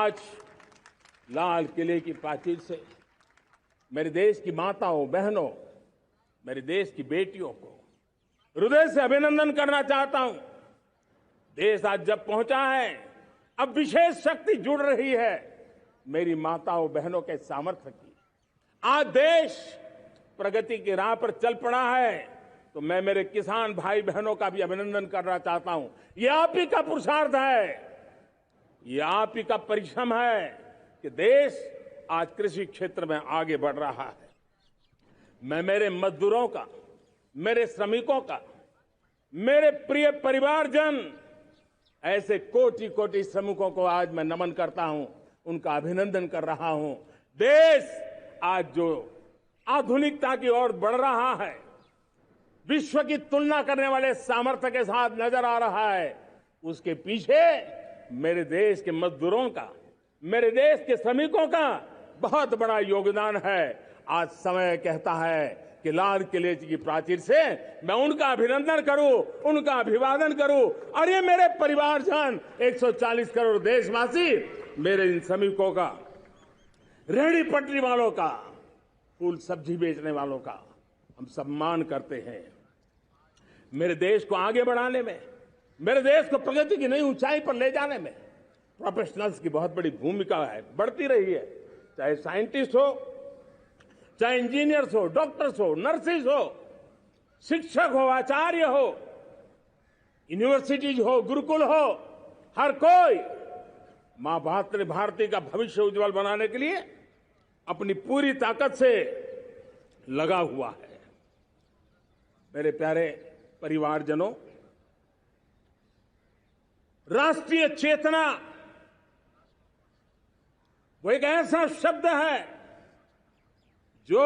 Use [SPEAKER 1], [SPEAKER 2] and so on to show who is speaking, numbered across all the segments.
[SPEAKER 1] आज लाल किले की प्राचीर से मेरे देश की माताओं बहनों, मेरे देश की बेटियों को हृदय से अभिनंदन करना चाहता हूं। देश आज जब पहुंचा है, अब विशेष शक्ति जुड़ रही है मेरी माताओं बहनों के सामर्थ्य की। आज देश प्रगति की राह पर चल पड़ा है, तो मैं मेरे किसान भाई बहनों का भी अभिनंदन करना चाहता हूं। ये आप ही का पुरुषार्थ है, ये आप ही का परिश्रम है कि देश आज कृषि क्षेत्र में आगे बढ़ रहा है। मैं मेरे मजदूरों का, मेरे श्रमिकों का, मेरे प्रिय परिवारजन, ऐसे कोटि कोटि श्रमिकों को आज मैं नमन करता हूं, उनका अभिनंदन कर रहा हूं। देश आज जो आधुनिकता की ओर बढ़ रहा है, विश्व की तुलना करने वाले सामर्थ्य के साथ नजर आ रहा है, उसके पीछे मेरे देश के मजदूरों का, मेरे देश के श्रमिकों का बहुत बड़ा योगदान है। आज समय कहता है कि लाल किले की प्राचीर से मैं उनका अभिनंदन करूं, उनका अभिवादन करूं। और ये मेरे परिवारजन, 140 करोड़ देशवासी, मेरे इन श्रमिकों का, रेहड़ी पटरी वालों का, फूल सब्जी बेचने वालों का हम सम्मान करते हैं। मेरे देश को आगे बढ़ाने में, मेरे देश को प्रगति की नई ऊंचाई पर ले जाने में प्रोफेशनल्स की बहुत बड़ी भूमिका है, बढ़ती रही है। चाहे साइंटिस्ट हो, चाहे इंजीनियर्स हो, डॉक्टर्स हो, नर्सिस हो, शिक्षक हो, आचार्य हो, यूनिवर्सिटीज हो, गुरुकुल हो, हर कोई मां भारती का भविष्य उज्जवल बनाने के लिए अपनी पूरी ताकत से लगा हुआ है। मेरे प्यारे परिवारजनों, राष्ट्रीय चेतना वो एक ऐसा शब्द है जो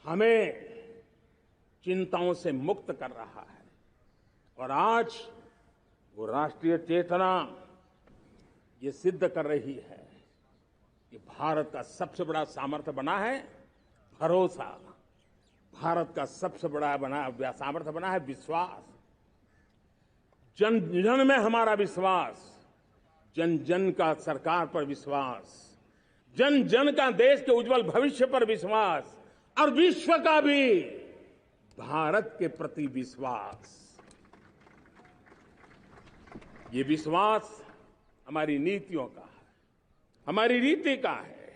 [SPEAKER 1] हमें चिंताओं से मुक्त कर रहा है। और आज वो राष्ट्रीय चेतना ये सिद्ध कर रही है कि भारत का सबसे बड़ा सामर्थ्य बना है भरोसा, भारत का सबसे बड़ा सामर्थ्य बना है विश्वास। जन जन में हमारा विश्वास, जन जन का सरकार पर विश्वास, जन जन का देश के उज्जवल भविष्य पर विश्वास, और विश्व का भी भारत के प्रति विश्वास। ये विश्वास हमारी नीतियों का है, हमारी रीति का है।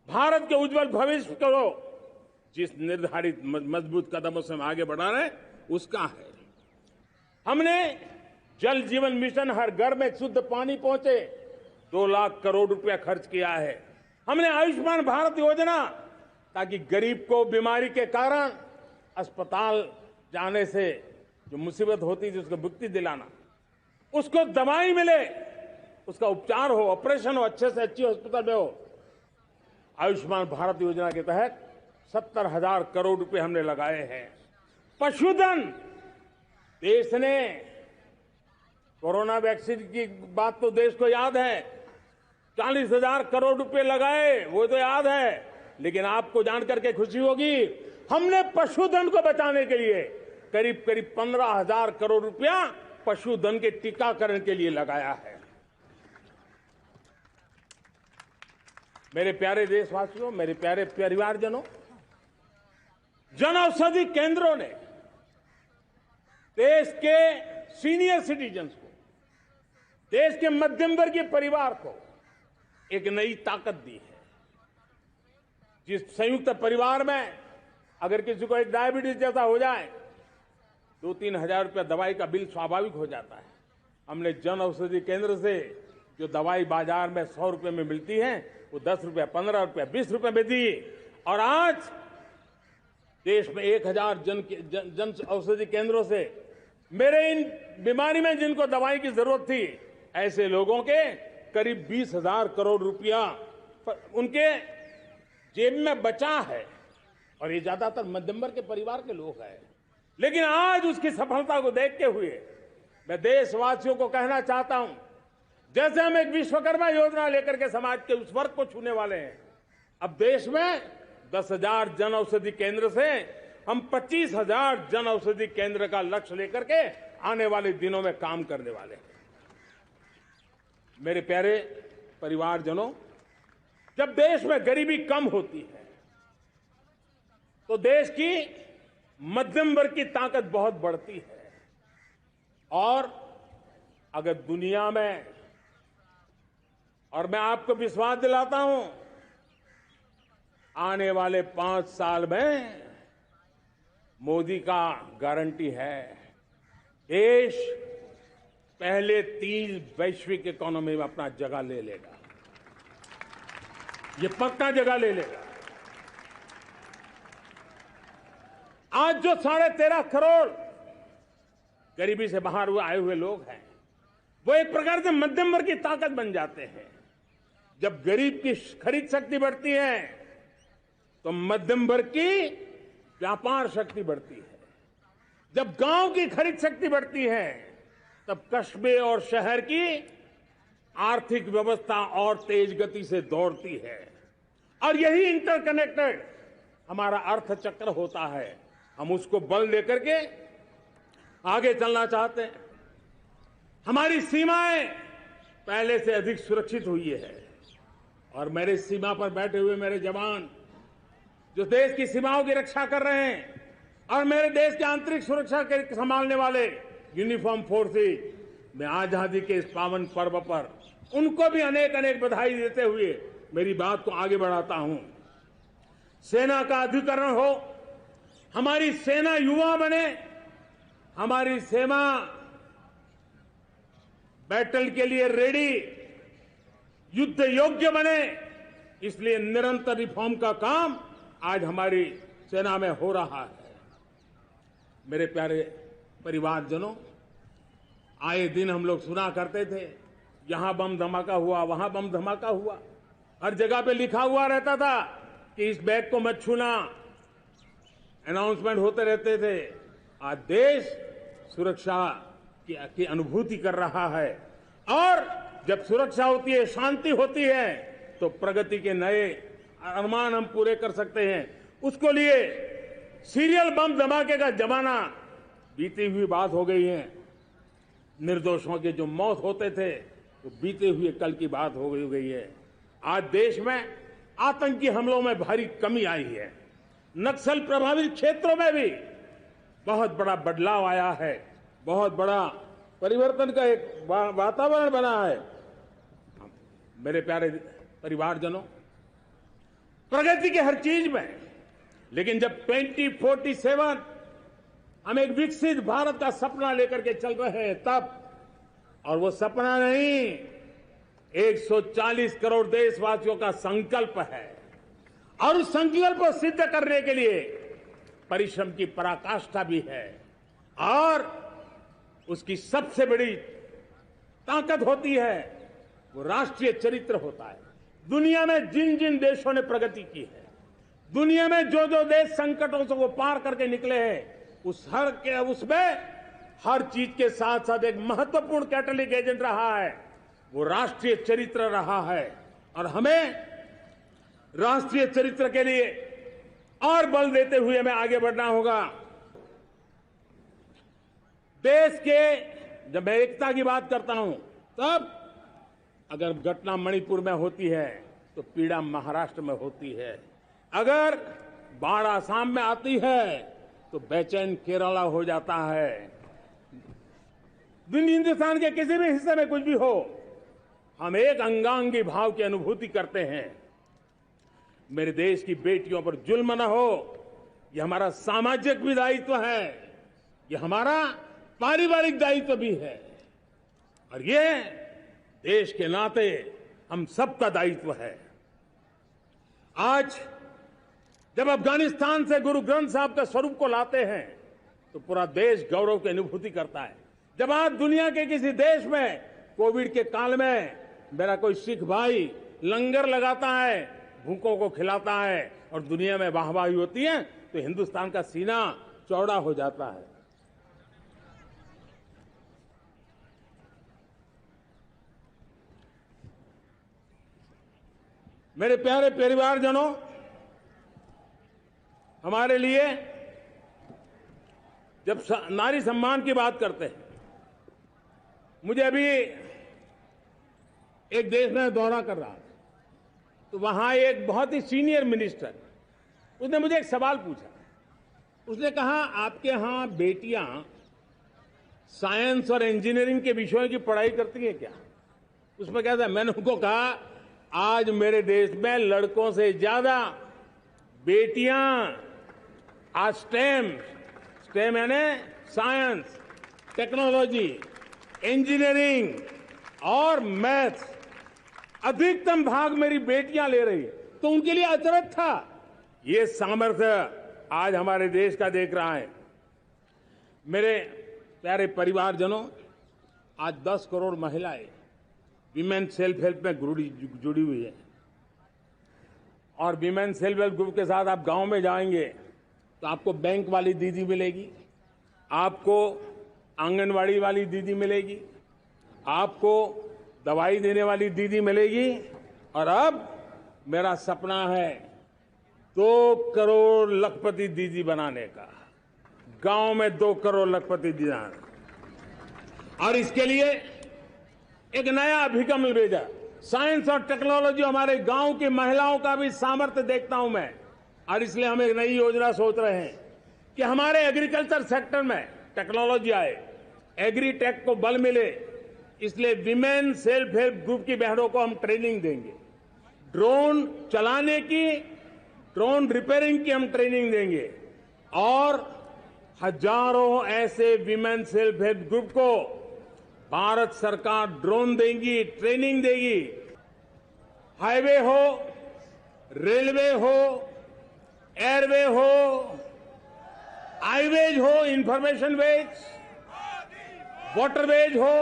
[SPEAKER 1] भारत के उज्जवल भविष्य को जिस निर्धारित मजबूत कदमों से हम आगे बढ़ा रहे हैं, उसका है। हमने जल जीवन मिशन, हर घर में शुद्ध पानी पहुंचे, 2 लाख करोड़ रुपया खर्च किया है। हमने आयुष्मान भारत योजना, ताकि गरीब को बीमारी के कारण अस्पताल जाने से जो मुसीबत होती थी उसको मुक्ति दिलाना, उसको दवाई मिले, उसका उपचार हो, ऑपरेशन हो, अच्छे से अच्छी हॉस्पिटल में हो। आयुष्मान भारत योजना के तहत 70,000 करोड़ रुपए हमने लगाए हैं। पशुधन, देश ने कोरोना वैक्सीन की बात तो देश को याद है, 40,000 करोड़ रुपए लगाए, वो तो याद है। लेकिन आपको जानकर के खुशी होगी, हमने पशुधन को बचाने के लिए करीब करीब 15,000 करोड़ रुपया पशुधन के टीकाकरण के लिए लगाया है। मेरे प्यारे देशवासियों, मेरे प्यारे परिवारजनों, जन औषधि केंद्रों ने देश के सीनियर सिटीजन्स को, देश के मध्यम वर्गीय परिवार को एक नई ताकत दी है। जिस संयुक्त परिवार में अगर किसी को एक डायबिटीज जैसा हो जाए, 2-3 हजार रुपया दवाई का बिल स्वाभाविक हो जाता है। हमने जन औषधि केंद्र से जो दवाई बाजार में 100 रुपए में मिलती है, वो 10 रुपया, 15 रुपया, 20 रुपए में दी। और आज देश में 1,000 जन औषधि केंद्रों से मेरे इन बीमारी में जिनको दवाई की जरूरत थी, ऐसे लोगों के करीब 20,000 करोड़ रुपया उनके जेब में बचा है। और ये ज्यादातर मध्यम वर्ग के परिवार के लोग हैं। लेकिन आज उसकी सफलता को देखते हुए मैं देशवासियों को कहना चाहता हूं, जैसे हम एक विश्वकर्मा योजना लेकर के समाज के उस वर्ग को छूने वाले हैं, अब देश में 10,000 जन औषधि केंद्र से हम 25,000 जन औषधि केंद्र का लक्ष्य लेकर के आने वाले दिनों में काम करने वाले हैं। मेरे प्यारे परिवारजनों, जब देश में गरीबी कम होती है तो देश की मध्यम वर्ग की ताकत बहुत बढ़ती है। और अगर दुनिया में, और मैं आपको विश्वास दिलाता हूं, आने वाले 5 साल में मोदी का गारंटी है, देश पहले 3 वैश्विक इकोनॉमी में अपना जगह ले लेगा। ये पक्का जगह ले लेगा। आज जो 13.5 करोड़ गरीबी से बाहर आए हुए लोग हैं, वो एक प्रकार से मध्यम वर्ग की ताकत बन जाते हैं। जब गरीब की खरीद शक्ति बढ़ती है तो मध्यम वर्ग की व्यापार शक्ति बढ़ती है। जब गांव की खरीद शक्ति बढ़ती है तब कस्बे और शहर की आर्थिक व्यवस्था और तेज गति से दौड़ती है। और यही इंटरकनेक्टेड हमारा अर्थचक्र होता है। हम उसको बल लेकर के आगे चलना चाहते हैं। हमारी सीमाएं पहले से अधिक सुरक्षित हुई है और मेरे सीमा पर बैठे हुए मेरे जवान जो देश की सीमाओं की रक्षा कर रहे हैं और मेरे देश की आंतरिक सुरक्षा के संभालने वाले यूनिफॉर्म फोर्सेस, मैं आजादी के इस पावन पर्व पर उनको भी अनेक अनेक बधाई देते हुए मेरी बात को आगे बढ़ाता हूं। सेना का अधिकरण हो, हमारी सेना युवा बने, हमारी सेना बैटल के लिए रेडी, युद्ध योग्य बने, इसलिए निरंतर रिफॉर्म का काम आज हमारी सेना में हो रहा है। मेरे प्यारे परिवारजनों, आए दिन हम लोग सुना करते थे, यहां बम धमाका हुआ, वहां बम धमाका हुआ, हर जगह पे लिखा हुआ रहता था कि इस बैग को मत छूना, अनाउंसमेंट होते रहते थे। आज देश सुरक्षा की अनुभूति कर रहा है और जब सुरक्षा होती है, शांति होती है, तो प्रगति के नए अरमान हम पूरे कर सकते हैं। उसको लिए सीरियल बम धमाके का जमाना बीती हुई बात हो गई है। निर्दोषों के जो मौत होते थे वो बीते हुए कल की बात हो गई है। आज देश में आतंकी हमलों में भारी कमी आई है। नक्सल प्रभावित क्षेत्रों में भी बहुत बड़ा बदलाव आया है, बहुत बड़ा परिवर्तन का एक वातावरण बना है। मेरे प्यारे परिवारजनों, प्रगति की हर चीज में, लेकिन जब 2047 हम एक विकसित भारत का सपना लेकर के चल रहे हैं तब, और वो सपना नहीं, 140 करोड़ देशवासियों का संकल्प है और उस संकल्प को सिद्ध करने के लिए परिश्रम की पराकाष्ठा भी है। और उसकी सबसे बड़ी ताकत होती है वो राष्ट्रीय चरित्र होता है। दुनिया में जिन जिन देशों ने प्रगति की है, दुनिया में जो जो देश संकटों से वो पार करके निकले हैं, उसमें हर चीज के साथ साथ एक महत्वपूर्ण कैटलिक एजेंट रहा है, वो राष्ट्रीय चरित्र रहा है। और हमें राष्ट्रीय चरित्र के लिए और बल देते हुए हमें आगे बढ़ना होगा। देश के, जब मैं एकता की बात करता हूं, तब अगर घटना मणिपुर में होती है तो पीड़ा महाराष्ट्र में होती है, अगर बाढ़ आसाम में आती है तो बेचैन केरला हो जाता है। हिंदुस्तान के किसी भी हिस्से में कुछ भी हो, हम एक अंगांगी भाव की अनुभूति करते हैं। मेरे देश की बेटियों पर जुल्म न हो, यह हमारा सामाजिक भी दायित्व है, यह हमारा पारिवारिक दायित्व भी है, और ये देश के नाते हम सबका दायित्व है। आज जब अफगानिस्तान से गुरु ग्रंथ साहब के स्वरूप को लाते हैं तो पूरा देश गौरव की अनुभूति करता है। जब आज दुनिया के किसी देश में कोविड के काल में मेरा कोई सिख भाई लंगर लगाता है, भूखों को खिलाता है और दुनिया में वाहवाही होती है, तो हिंदुस्तान का सीना चौड़ा हो जाता है। मेरे प्यारे परिवारजनों, हमारे लिए जब नारी सम्मान की बात करते हैं, मुझे अभी एक देश में दौरा कर रहा था, तो वहां एक बहुत ही सीनियर मिनिस्टर, उसने मुझे एक सवाल पूछा। उसने कहा, आपके यहां बेटियां साइंस और इंजीनियरिंग के विषयों की पढ़ाई करती हैं क्या? उसमें क्या था, मैंने उनको कहा, आज मेरे देश में लड़कों से ज्यादा बेटियां आज स्टेम यानी साइंस, टेक्नोलॉजी, इंजीनियरिंग और मैथ्स, अधिकतम भाग मेरी बेटियां ले रही है। तो उनके लिए अचरज था। ये सामर्थ्य आज हमारे देश का देख रहा है। मेरे प्यारे परिवारजनों, आज 10 करोड़ महिलाएं विमेन सेल्फ हेल्प में जुड़ी हुई है। और विमेन सेल्फ हेल्प ग्रुप के साथ आप गांव में जाएंगे तो आपको बैंक वाली दीदी मिलेगी, आपको आंगनवाड़ी वाली दीदी मिलेगी, आपको दवाई देने वाली दीदी मिलेगी। और अब मेरा सपना है 2 करोड़ लखपति दीदी बनाने का, गांव में 2 करोड़ लखपति दीदी। और इसके लिए एक नया अभिगम भेजा। साइंस और टेक्नोलॉजी, हमारे गांव की महिलाओं का भी सामर्थ्य देखता हूं मैं, और इसलिए हम एक नई योजना सोच रहे हैं कि हमारे एग्रीकल्चर सेक्टर में टेक्नोलॉजी आए, एग्रीटेक को बल मिले। इसलिए विमेन सेल्फ हेल्प ग्रुप की बहनों को हम ट्रेनिंग देंगे, ड्रोन चलाने की, ड्रोन रिपेयरिंग की हम ट्रेनिंग देंगे, और हजारों ऐसे विमेन सेल्फ हेल्प ग्रुप को भारत सरकार ड्रोन देगी, ट्रेनिंग देगी। हाईवे हो, रेलवे हो, एयरवे हो, हाईवेज हो, इंफॉर्मेशन वेज, वाटरवेज हो,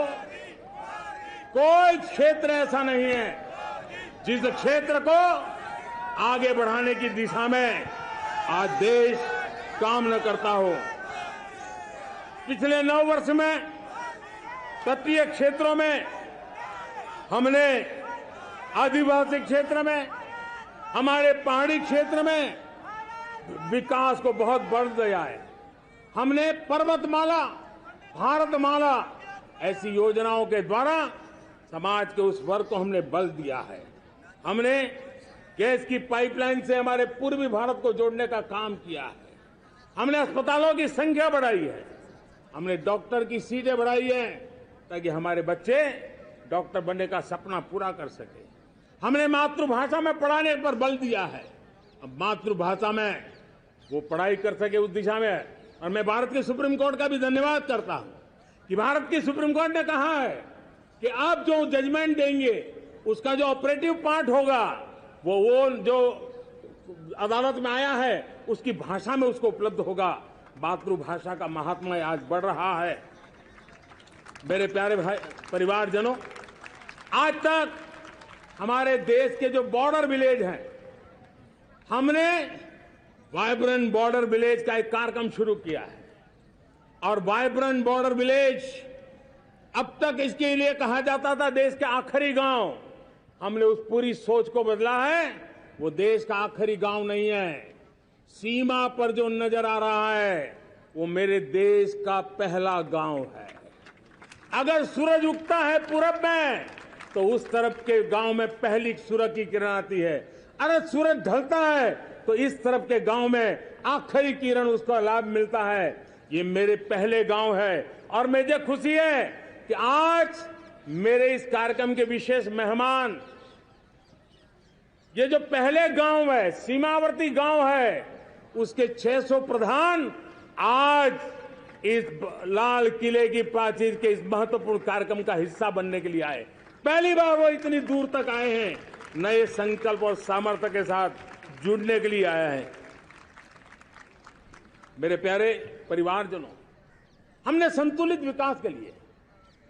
[SPEAKER 1] कोई क्षेत्र ऐसा नहीं है जिस क्षेत्र को आगे बढ़ाने की दिशा में आज देश काम न करता हो। पिछले 9 वर्ष में तटीय क्षेत्रों में हमने, आदिवासी क्षेत्र में, हमारे पहाड़ी क्षेत्र में विकास को बहुत बल दिया है। हमने पर्वतमाला, भारतमाला ऐसी योजनाओं के द्वारा समाज के उस वर्ग को हमने बल दिया है। हमने गैस की पाइपलाइन से हमारे पूर्वी भारत को जोड़ने का काम किया है। हमने अस्पतालों की संख्या बढ़ाई है, हमने डॉक्टर की सीटें बढ़ाई है ताकि हमारे बच्चे डॉक्टर बनने का सपना पूरा कर सके। हमने मातृभाषा में पढ़ाने पर बल दिया है, अब मातृभाषा में वो पढ़ाई कर सके उस दिशा में। और मैं भारत के सुप्रीम कोर्ट का भी धन्यवाद करता हूं कि भारत की सुप्रीम कोर्ट ने कहा है कि आप जो जजमेंट देंगे उसका जो ऑपरेटिव पार्ट होगा वो जो अदालत में आया है उसकी भाषा में उसको उपलब्ध होगा। मातृभाषा का महात्म्य आज बढ़ रहा है। मेरे प्यारे भाई परिवारजनों, आज तक हमारे देश के जो बॉर्डर विलेज हैं, हमने वाइब्रेंट बॉर्डर विलेज का एक कार्यक्रम शुरू किया है। और वाइब्रेंट बॉर्डर विलेज, अब तक इसके लिए कहा जाता था देश के आखिरी गांव। हमने उस पूरी सोच को बदला है, वो देश का आखिरी गांव नहीं है। सीमा पर जो नजर आ रहा है वो मेरे देश का पहला गांव है। अगर सूरज उगता है पूरब में तो उस तरफ के गांव में पहली सूरज की किरण आती है। अगर सूरज ढलता है तो इस तरफ के गांव में आखिरी किरण उसका लाभ मिलता है। ये मेरे पहले गांव है और मुझे खुशी है कि आज मेरे इस कार्यक्रम के विशेष मेहमान, ये जो पहले गांव है, सीमावर्ती गांव है, उसके 600 प्रधान आज इस लाल किले की प्राचीर के इस महत्वपूर्ण कार्यक्रम का हिस्सा बनने के लिए आए। पहली बार वो इतनी दूर तक आए हैं, नए संकल्प और सामर्थ्य के साथ जुड़ने के लिए आया है। मेरे प्यारे परिवारजनों, हमने संतुलित विकास के लिए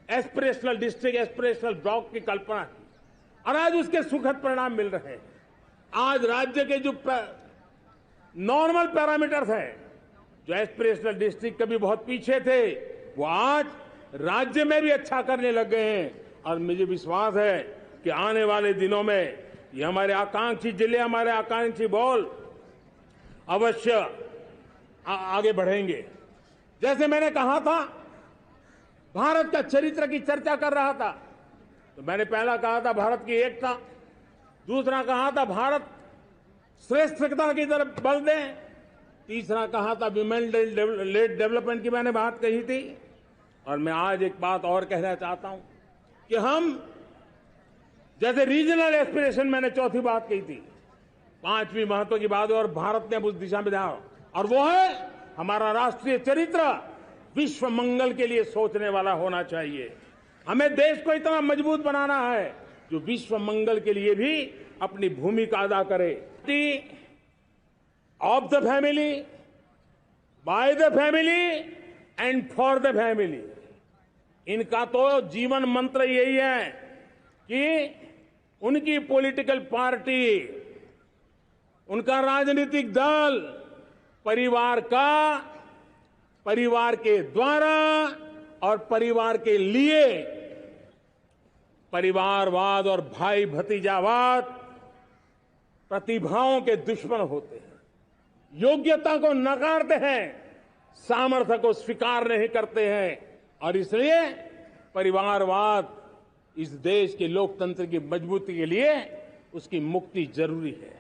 [SPEAKER 1] एस्पिरेशनल डिस्ट्रिक्ट, एस्पिरेशनल ब्लॉक की कल्पना की और आज उसके सुखद परिणाम मिल रहे हैं। आज राज्य के जो नॉर्मल पैरामीटर्स हैं, जो एस्पिरेशनल डिस्ट्रिक्ट कभी बहुत पीछे थे, वो आज राज्य में भी अच्छा करने लग गए हैं। और मुझे विश्वास है कि आने वाले दिनों में ये हमारे आकांक्षी जिले, हमारे आकांक्षी बॉल अवश्य आगे बढ़ेंगे। जैसे मैंने कहा था, भारत का चरित्र की चर्चा कर रहा था, तो मैंने पहला कहा था भारत की एकता, दूसरा कहा था भारत श्रेष्ठता की तरफ बल दें, तीसरा कहा था विमेन लेड डेवलपमेंट की मैंने बात कही थी। और मैं आज एक बात और कहना चाहता हूं कि हम जैसे रीजनल एस्पिरेशन मैंने चौथी बात कही थी, पांचवी महत्व की बात, और भारत ने उस दिशा में ध्यान, और वो है हमारा राष्ट्रीय चरित्र विश्व मंगल के लिए सोचने वाला होना चाहिए। हमें देश को इतना मजबूत बनाना है जो विश्व मंगल के लिए भी अपनी भूमिका अदा करे। Of the family, by the family and for the family, इनका तो जीवन मंत्र यही है कि उनकी पॉलिटिकल पार्टी, उनका राजनीतिक दल परिवार का, परिवार के द्वारा और परिवार के लिए, परिवारवाद और भाई भतीजावाद प्रतिभाओं के दुश्मन होते हैं, योग्यता को नकारते हैं, सामर्थ्य को स्वीकार नहीं करते हैं, और इसलिए परिवारवाद इस देश के लोकतंत्र की मजबूती के लिए उसकी मुक्ति जरूरी है।